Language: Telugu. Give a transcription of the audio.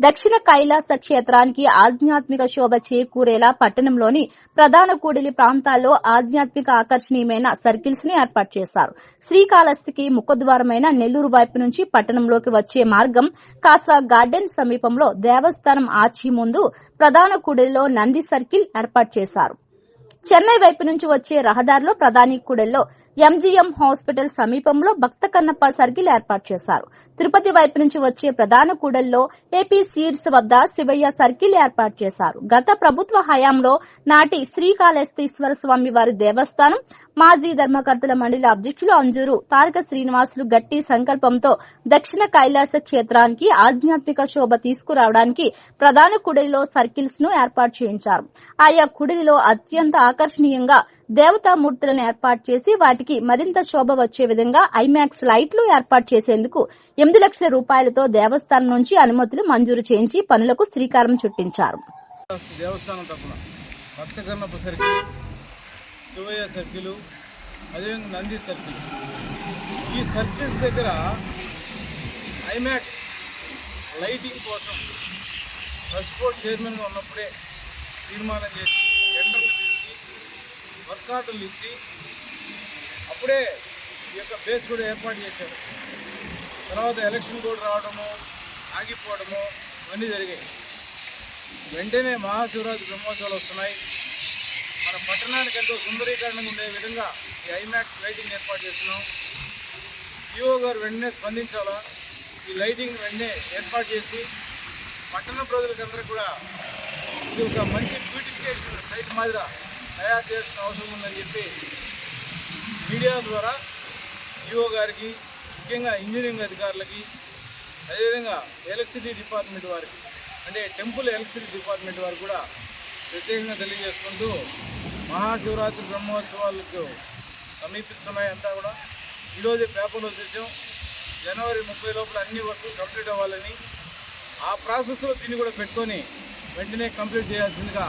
దక్షిణ కైలాస క్షేత్రానికి ఆధ్యాత్మిక శోభ చేకూరేలా పట్టణంలోని ప్రధాన కూడలి ప్రాంతాల్లో ఆధ్యాత్మిక ఆకర్షణీయమైన సర్కిల్స్ ని ఏర్పాటు చేశారు. శ్రీకాళహస్తికి ముఖద్వారమైన నెల్లూరు వైపు నుంచి పట్టణంలోకి వచ్చే మార్గం కాసా గార్డెన్ సమీపంలో దేవస్థానం ఆర్చి ముందు ప్రధాన కూడలిలో నంది సర్కిల్ ఏర్పాటు చేశారు. చెన్నై వైపు నుంచి వచ్చే రహదారిలో ప్రధాని కూడలిలో ఎంజీఎం హాస్పిటల్ సమీపంలో భక్త కన్నప్ప సర్కిల్ ఏర్పాటు చేశారు. తిరుపతి వైపు నుంచి వచ్చే ప్రధాన కూడలిలో ఏపీ సీడ్స్ వద్ద శివయ్య సర్కిల్ ఏర్పాటు చేశారు. గత ప్రభుత్వ హయాంలో నాటి శ్రీకాళహస్తీశ్వర స్వామి వారి దేవస్థానం మాజీ ధర్మకర్తల మండలి అధ్యక్షులు అంజూరు తారక శ్రీనివాసులు గట్టి సంకల్పంతో దక్షిణ కైలాస క్షేత్రానికి ఆధ్యాత్మిక శోభ తీసుకురావడానికి ప్రధాన కూడలిలో సర్కిల్స్ ను ఏర్పాటు చేయించారు. ఆయా కూడలిలో అత్యంత ఆకర్షణీయంగా దేవతామూర్తులను ఏర్పాటు చేసి వాటికి మరింత శోభ వచ్చే విధంగా ఐమాక్స్ లైట్లు ఏర్పాటు చేసేందుకు 8 లక్షల రూపాయలతో దేవస్థానం నుంచి అనుమతులు మంజూరు చేయించి పనులకు శ్రీకారం చుట్టించారు. దేవస్థానం తరపున భక్త కన్నప్ప సర్కిల్, శివయ్య సర్కిల్, అదేవిధంగా నంది సర్కిల్, ఈ సర్కిల్స్ దగ్గర ఐమాక్స్ లైటింగ్ కోసం ట్రస్ట్ బోర్డ్ చైర్మన్గా ఉన్నప్పుడే తీర్మానం చేసి టెండర్లు పిలిచి వర్క్ ఆర్డర్లు ఇచ్చి అప్పుడే ఈ యొక్క బేస్ కూడా ఏర్పాటు చేశారు. తర్వాత ఎలక్షన్ కోడ్ రావడము, ఆగిపోవడము ఇవన్నీ జరిగాయి. వెంటనే మహాశివరాత్రి బ్రహ్మోత్సవాలు వస్తున్నాయి. మన పట్టణానికి ఎంతో సుందరీకరణంగా ఉండే విధంగా ఈ ఐమాక్స్ లైటింగ్ ఏర్పాటు చేస్తున్నాం. ఈఓ గారు వెంటనే స్పందించాలా, ఈ లైటింగ్ వెంటనే ఏర్పాటు చేసి పట్టణ ప్రజలకందరూ కూడా ఇది ఒక మంచి బ్యూటిఫికేషన్ సైట్ మాదిరి తయారు చేసిన అవసరం ఉందని చెప్పి మీడియా ద్వారా ఈఓ గారికి, ముఖ్యంగా ఇంజనీరింగ్ అధికారులకి, అదేవిధంగా ఎలక్ట్రిసిటీ డిపార్ట్మెంట్ వారికి, అంటే టెంపుల్ ఎలక్ట్రిసిటీ డిపార్ట్మెంట్ వారికి కూడా ప్రత్యేకంగా తెలియజేసుకుంటూ మహాశివరాత్రి బ్రహ్మోత్సవాలకు సమీపిస్తున్నాయి. అంతా కూడా ఈరోజు పేపర్లో చూసాం. జనవరి 30 లోపల అన్ని వర్క్లు కంప్లీట్ అవ్వాలని, ఆ ప్రాసెస్లో దీన్ని కూడా పెట్టుకొని వెంటనే కంప్లీట్ చేయాల్సిందిగా